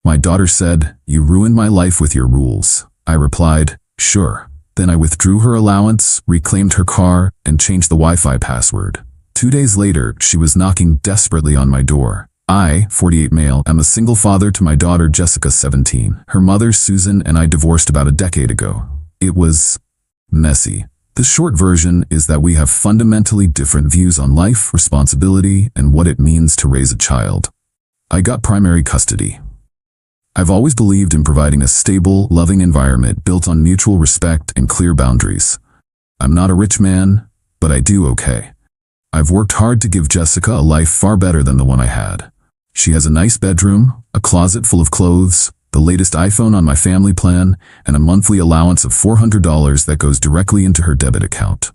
My daughter said, "You ruined my life with your rules." I replied, "Sure." Then I withdrew her allowance, reclaimed her car, and changed the Wi-Fi password. 2 days later, she was knocking desperately on my door. I, 48 male, am a single father to my daughter Jessica, 17. Her mother, Susan, and I divorced about a decade ago. It was messy. The short version is that we have fundamentally different views on life, responsibility, and what it means to raise a child. I got primary custody. I've always believed in providing a stable, loving environment built on mutual respect and clear boundaries. I'm not a rich man, but I do okay. I've worked hard to give Jessica a life far better than the one I had. She has a nice bedroom, a closet full of clothes, the latest iPhone on my family plan, and a monthly allowance of $400 that goes directly into her debit account.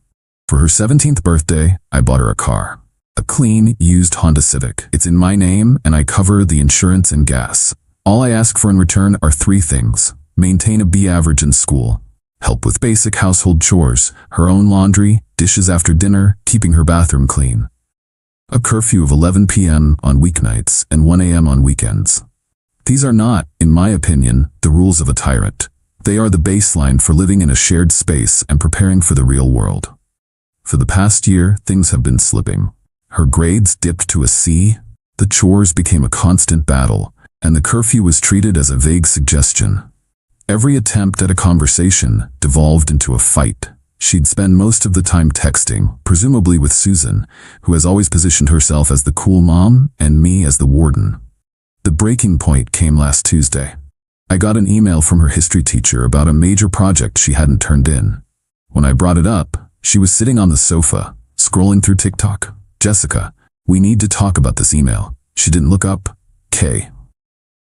For her 17th birthday, I bought her a car. A clean, used Honda Civic. It's in my name, and I cover the insurance and gas. All I ask for in return are 3 things. Maintain a B average in school. Help with basic household chores, her own laundry, dishes after dinner, keeping her bathroom clean. A curfew of 11 p.m. on weeknights and 1 a.m. on weekends. These are not, in my opinion, the rules of a tyrant. They are the baseline for living in a shared space and preparing for the real world. For the past year, things have been slipping. Her grades dipped to a C, the chores became a constant battle, and the curfew was treated as a vague suggestion. Every attempt at a conversation devolved into a fight. She'd spend most of the time texting, presumably with Susan, who has always positioned herself as the cool mom and me as the warden. The breaking point came last Tuesday. I got an email from her history teacher about a major project she hadn't turned in. When I brought it up, she was sitting on the sofa, scrolling through TikTok. "Jessica, we need to talk about this email." She didn't look up. "K.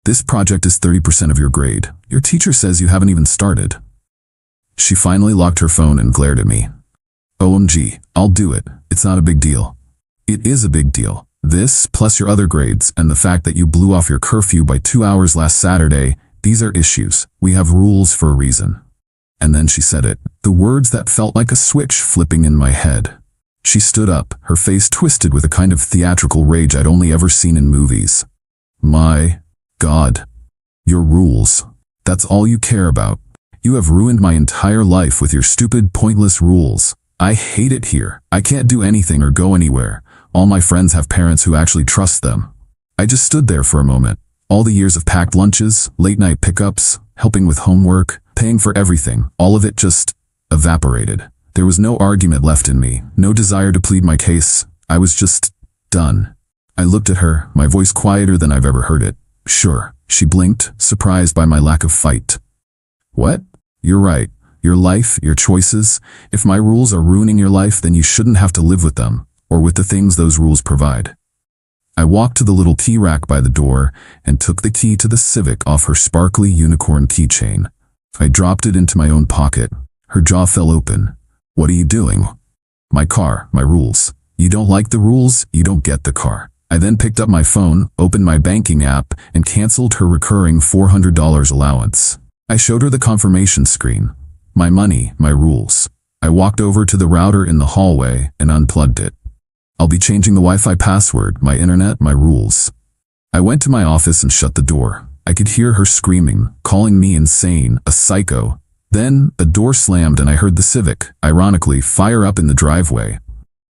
This project is 30% of your grade. Your teacher says you haven't even started." She finally locked her phone and glared at me. "OMG, I'll do it. It's not a big deal." "It is a big deal. This, plus your other grades, and the fact that you blew off your curfew by 2 hours last Saturday, these are issues. We have rules for a reason." And then she said it, the words that felt like a switch flipping in my head. She stood up, her face twisted with a kind of theatrical rage I'd only ever seen in movies. "My God. Your rules. That's all you care about. You have ruined my entire life with your stupid, pointless rules. I hate it here. I can't do anything or go anywhere. All my friends have parents who actually trust them." I just stood there for a moment. All the years of packed lunches, late-night pickups, helping with homework, paying for everything, all of it just evaporated. There was no argument left in me, no desire to plead my case. I was just done. I looked at her, my voice quieter than I've ever heard it. "Sure." She blinked, surprised by my lack of fight. "What? You're right. Your life, your choices. If my rules are ruining your life, then you shouldn't have to live with them, or with the things those rules provide." I walked to the little key rack by the door and took the key to the Civic off her sparkly unicorn keychain. I dropped it into my own pocket. Her jaw fell open. "What are you doing?" "My car, my rules. You don't like the rules, you don't get the car." I then picked up my phone, opened my banking app, and canceled her recurring $400 allowance. I showed her the confirmation screen. My money, my rules. I walked over to the router in the hallway and unplugged it. "I'll be changing the Wi-Fi password, my internet, my rules." I went to my office and shut the door. I could hear her screaming, calling me insane, a psycho. Then, a door slammed and I heard the Civic, ironically, fire up in the driveway.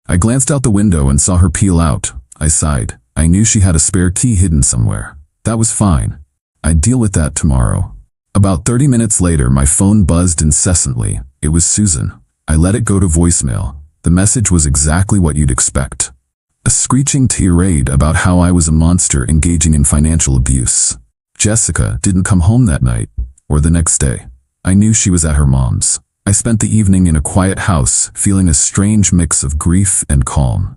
I glanced out the window and saw her peel out. I sighed. I knew she had a spare key hidden somewhere. That was fine. I'd deal with that tomorrow. About 30 minutes later, my phone buzzed incessantly. It was Susan. I let it go to voicemail. The message was exactly what you'd expect. A screeching tirade about how I was a monster engaging in financial abuse. Jessica didn't come home that night, or the next day. I knew she was at her mom's. I spent the evening in a quiet house, feeling a strange mix of grief and calm.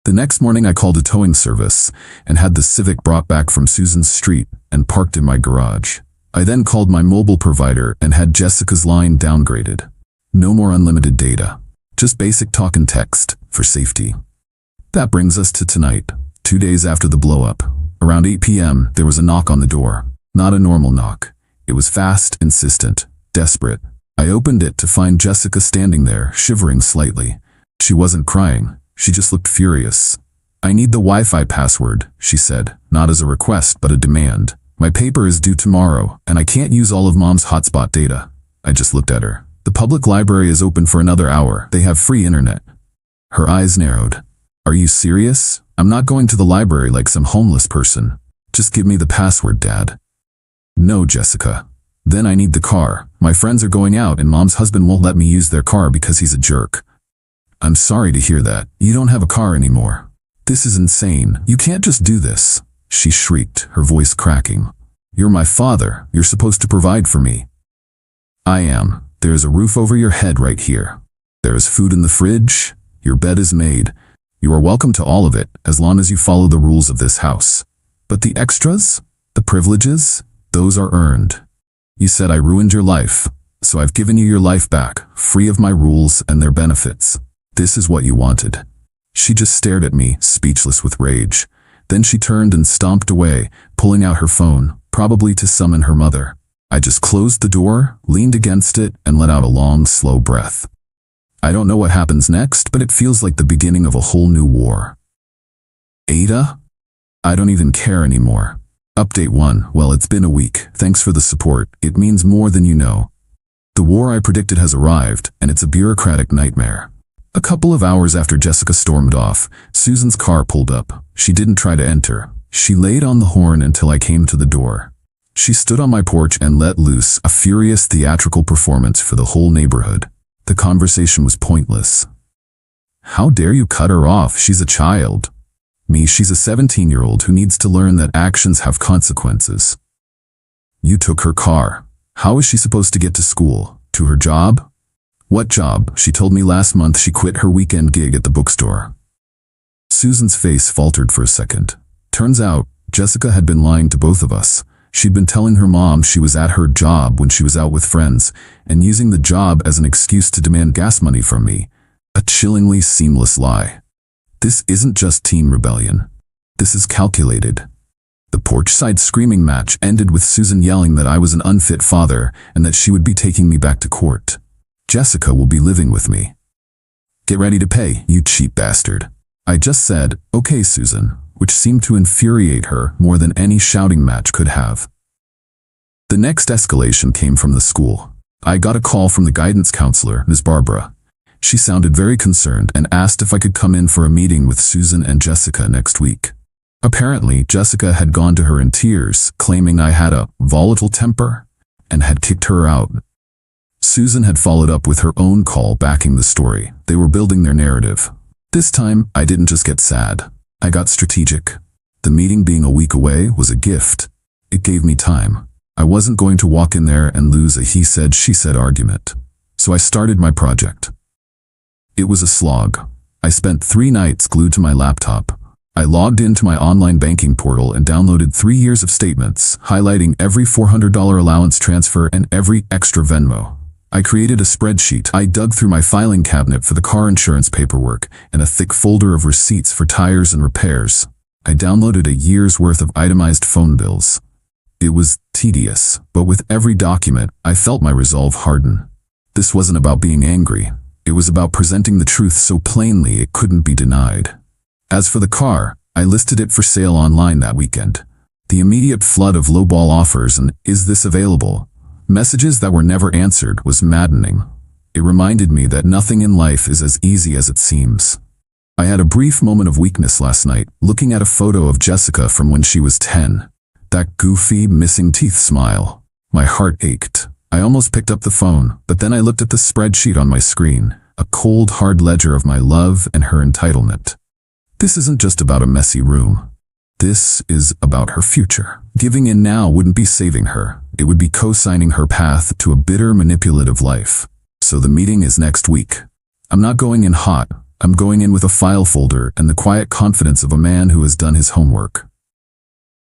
The next morning I called a towing service and had the Civic brought back from Susan's street and parked in my garage. I then called my mobile provider and had Jessica's line downgraded. No more unlimited data. Just basic talk and text, for safety. That brings us to tonight, 2 days after the blow-up. Around 8 p.m., there was a knock on the door. Not a normal knock. It was fast, insistent, desperate. I opened it to find Jessica standing there, shivering slightly. She wasn't crying. She just looked furious. "I need the Wi-Fi password," she said, not as a request but a demand. My paper is due tomorrow, and I can't use all of Mom's hotspot data. I just looked at her. The public library is open for another hour. They have free internet. Her eyes narrowed. Are you serious? I'm not going to the library like some homeless person. Just give me the password, Dad. No, Jessica. Then I need the car. My friends are going out and Mom's husband won't let me use their car because he's a jerk. I'm sorry to hear that. You don't have a car anymore. This is insane. You can't just do this. She shrieked, her voice cracking. You're my father. You're supposed to provide for me. I am. There is a roof over your head right here. There is food in the fridge. Your bed is made. You are welcome to all of it as long as you follow the rules of this house. But the extras, the privileges, those are earned. You said I ruined your life, so I've given you your life back, free of my rules and their benefits. This is what you wanted. She just stared at me, speechless with rage. Then she turned and stomped away, pulling out her phone, probably to summon her mother. I just closed the door, leaned against it, and let out a long, slow breath. I don't know what happens next, but it feels like the beginning of a whole new war. Ada? I don't even care anymore. Update 1. Well, it's been a week. Thanks for the support. It means more than you know. The war I predicted has arrived, and it's a bureaucratic nightmare. A couple of hours after Jessica stormed off, Susan's car pulled up. She didn't try to enter. She laid on the horn until I came to the door. She stood on my porch and let loose a furious theatrical performance for the whole neighborhood. The conversation was pointless. How dare you cut her off? She's a child. Me, she's a 17-year-old who needs to learn that actions have consequences. You took her car. How is she supposed to get to school? To her job? What job? She told me last month she quit her weekend gig at the bookstore. Susan's face faltered for a second. Turns out, Jessica had been lying to both of us. She'd been telling her mom she was at her job when she was out with friends, and using the job as an excuse to demand gas money from me. A chillingly seamless lie. This isn't just teen rebellion. This is calculated. The porch-side screaming match ended with Susan yelling that I was an unfit father and that she would be taking me back to court. Jessica will be living with me. Get ready to pay, you cheap bastard. I just said, okay, Susan, which seemed to infuriate her more than any shouting match could have. The next escalation came from the school. I got a call from the guidance counselor, Ms. Barbara. She sounded very concerned and asked if I could come in for a meeting with Susan and Jessica next week. Apparently, Jessica had gone to her in tears, claiming I had a volatile temper and had kicked her out. Susan had followed up with her own call backing the story. They were building their narrative. This time, I didn't just get sad. I got strategic. The meeting being a week away was a gift. It gave me time. I wasn't going to walk in there and lose a he said, she said argument. So I started my project. It was a slog. I spent 3 nights glued to my laptop. I logged into my online banking portal and downloaded 3 years of statements, highlighting every $400 allowance transfer and every extra Venmo. I created a spreadsheet. I dug through my filing cabinet for the car insurance paperwork and a thick folder of receipts for tires and repairs. I downloaded a year's worth of itemized phone bills. It was tedious, but with every document, I felt my resolve harden. This wasn't about being angry. It was about presenting the truth so plainly it couldn't be denied. As for the car, I listed it for sale online that weekend. The immediate flood of lowball offers and "is this available?" messages that were never answered was maddening. It reminded me that nothing in life is as easy as it seems. I had a brief moment of weakness last night, looking at a photo of Jessica from when she was 10. That goofy, missing teeth smile. My heart ached. I almost picked up the phone, but then I looked at the spreadsheet on my screen, a cold, hard ledger of my love and her entitlement. This isn't just about a messy room. This is about her future. Giving in now wouldn't be saving her. It would be co-signing her path to a bitter, manipulative life. So the meeting is next week. I'm not going in hot. I'm going in with a file folder and the quiet confidence of a man who has done his homework.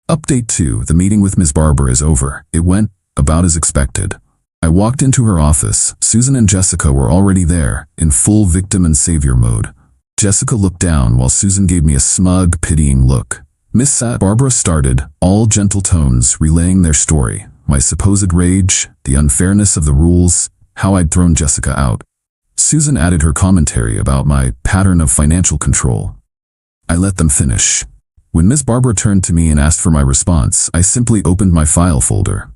Update 2. The meeting with Ms. Barbara is over. It went about as expected. I walked into her office. Susan and Jessica were already there, in full victim and savior mode. Jessica looked down while Susan gave me a smug, pitying look. Miss Barbara started, all gentle tones, relaying their story. My supposed rage, the unfairness of the rules, how I'd thrown Jessica out. Susan added her commentary about my pattern of financial control. I let them finish. When Miss Barbara turned to me and asked for my response, I simply opened my file folder.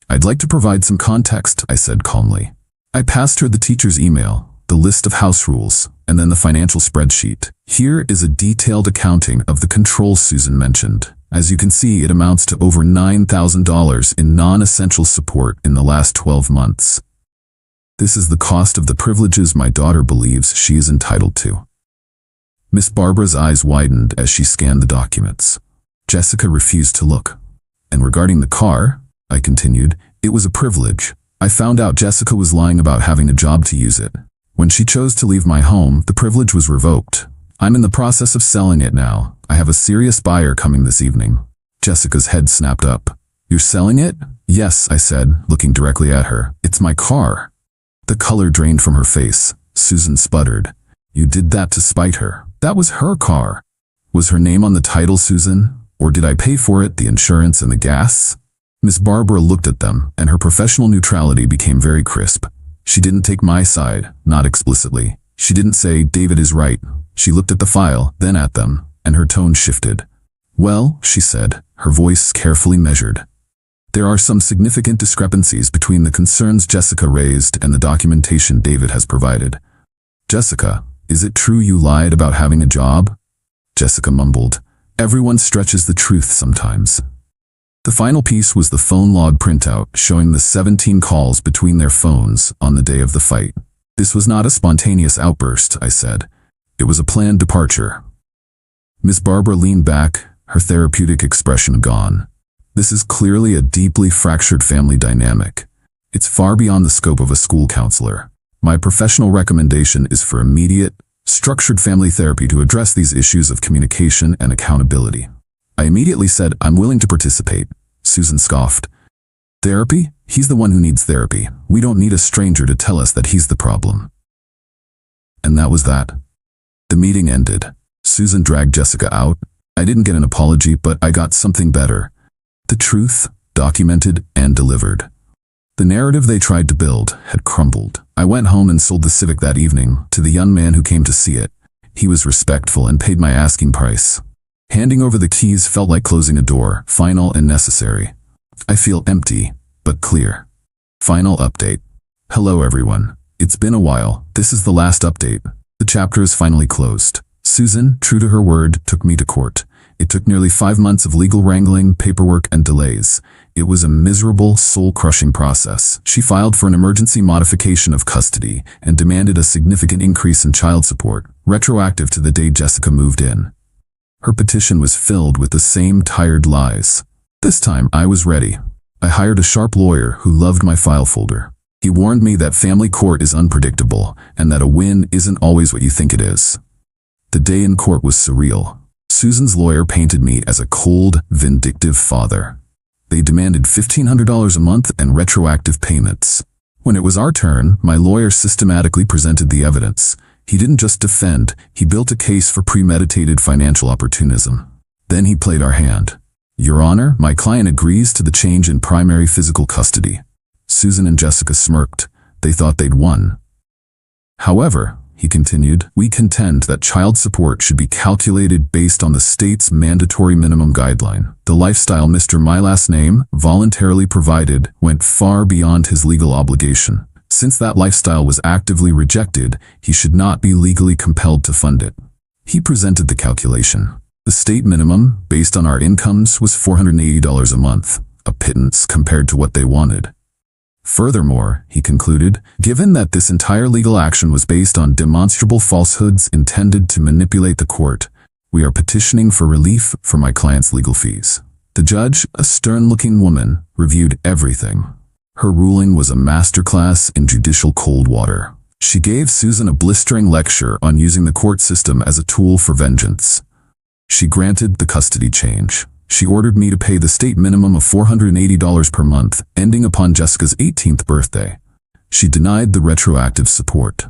"I'd like to provide some context," I said calmly. I passed her the teacher's email, the list of house rules, and then the financial spreadsheet. "Here is a detailed accounting of the controls Susan mentioned. As you can see, it amounts to over $9,000 in non-essential support in the last 12 months. This is the cost of the privileges my daughter believes she is entitled to." Miss Barbara's eyes widened as she scanned the documents. Jessica refused to look. "And regarding the car," I continued, "it was a privilege. I found out Jessica was lying about having a job to use it. When she chose to leave my home, the privilege was revoked. I'm in the process of selling it now. I have a serious buyer coming this evening." Jessica's head snapped up. "You're selling it?" "Yes," I said, looking directly at her. "It's my car." The color drained from her face. Susan sputtered. "You did that to spite her. That was her car." "Was her name on the title, Susan? Or did I pay for it, the insurance and the gas?" Miss Barbara looked at them, and her professional neutrality became very crisp. She didn't take my side, not explicitly. She didn't say, "David is right." She looked at the file, then at them, and her tone shifted. "Well," she said, her voice carefully measured, "there are some significant discrepancies between the concerns Jessica raised and the documentation David has provided." "Jessica, is it true you lied about having a job?" Jessica mumbled. "Everyone stretches the truth sometimes." The final piece was the phone log printout showing the 17 calls between their phones on the day of the fight. "This was not a spontaneous outburst," I said. "It was a planned departure." Miss Barbara leaned back, her therapeutic expression gone. "This is clearly a deeply fractured family dynamic. It's far beyond the scope of a school counselor. My professional recommendation is for immediate, structured family therapy to address these issues of communication and accountability." I immediately said, "I'm willing to participate." Susan scoffed. "Therapy? He's the one who needs therapy. We don't need a stranger to tell us that he's the problem." And that was that. The meeting ended. Susan dragged Jessica out. I didn't get an apology, but I got something better. The truth, documented and delivered. The narrative they tried to build had crumbled. I went home and sold the Civic that evening to the young man who came to see it. He was respectful and paid my asking price. Handing over the keys felt like closing a door, final and necessary. I feel empty, but clear. Final update. Hello everyone. It's been a while. This is the last update. The chapter is finally closed. Susan, true to her word, took me to court. It took nearly 5 months of legal wrangling, paperwork, and delays. It was a miserable, soul-crushing process. She filed for an emergency modification of custody and demanded a significant increase in child support, retroactive to the day Jessica moved in. Her petition was filled with the same tired lies. This time, I was ready. I hired a sharp lawyer who loved my file folder. He warned me that family court is unpredictable and that a win isn't always what you think it is. The day in court was surreal. Susan's lawyer painted me as a cold, vindictive father. They demanded $1,500 a month and retroactive payments. When it was our turn, my lawyer systematically presented the evidence. He didn't just defend, he built a case for premeditated financial opportunism. Then he played our hand. "Your Honor, my client agrees to the change in primary physical custody." Susan and Jessica smirked. They thought they'd won. "However," he continued, "we contend that child support should be calculated based on the state's mandatory minimum guideline. The lifestyle Mr. My Last Name voluntarily provided went far beyond his legal obligation. Since that lifestyle was actively rejected, he should not be legally compelled to fund it." He presented the calculation. The state minimum, based on our incomes, was $480 a month, a pittance compared to what they wanted. Furthermore, he concluded, given that this entire legal action was based on demonstrable falsehoods intended to manipulate the court, we are petitioning for relief for my client's legal fees. The judge, a stern-looking woman, reviewed everything. Her ruling was a masterclass in judicial cold water. She gave Susan a blistering lecture on using the court system as a tool for vengeance. She granted the custody change. She ordered me to pay the state minimum of $480 per month, ending upon Jessica's 18th birthday. She denied the retroactive support.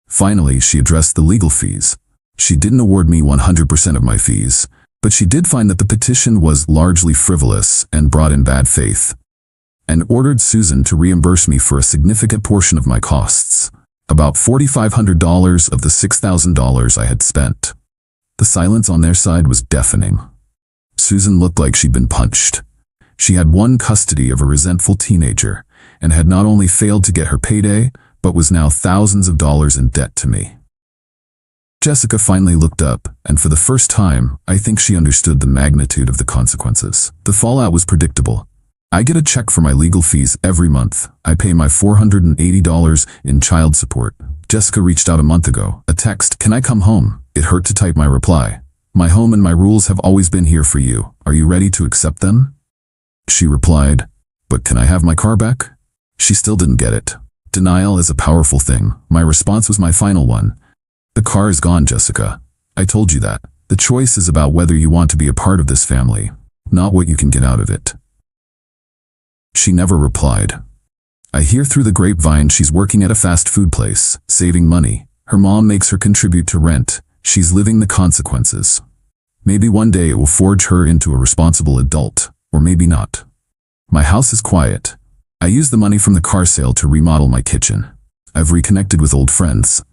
Finally, she addressed the legal fees. She didn't award me 100% of my fees, but she did find that the petition was largely frivolous and brought in bad faith, and ordered Susan to reimburse me for a significant portion of my costs, about $4,500 of the $6,000 I had spent. The silence on their side was deafening. Susan looked like she'd been punched. She had won custody of a resentful teenager and had not only failed to get her payday, but was now thousands of dollars in debt to me. Jessica finally looked up, and for the first time, I think she understood the magnitude of the consequences. The fallout was predictable. I get a check for my legal fees every month. I pay my $480 in child support. Jessica reached out a month ago. A text, "Can I come home?" It hurt to type my reply. "My home and my rules have always been here for you. Are you ready to accept them?" She replied, "But can I have my car back?" She still didn't get it. Denial is a powerful thing. My response was my final one. "The car is gone, Jessica. I told you that. The choice is about whether you want to be a part of this family, not what you can get out of it." She never replied. I hear through the grapevine she's working at a fast food place, saving money. Her mom makes her contribute to rent. She's living the consequences. Maybe one day it will forge her into a responsible adult, or maybe not. My house is quiet. I use the money from the car sale to remodel my kitchen. I've reconnected with old friends.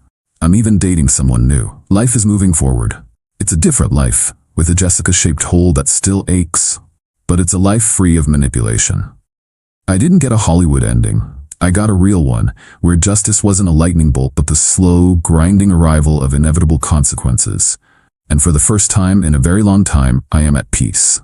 I'm even dating someone new. Life is moving forward. It's a different life, with a Jessica-shaped hole that still aches, but it's a life free of manipulation. I didn't get a Hollywood ending. I got a real one, where justice wasn't a lightning bolt but the slow, grinding arrival of inevitable consequences. And for the first time in a very long time, I am at peace.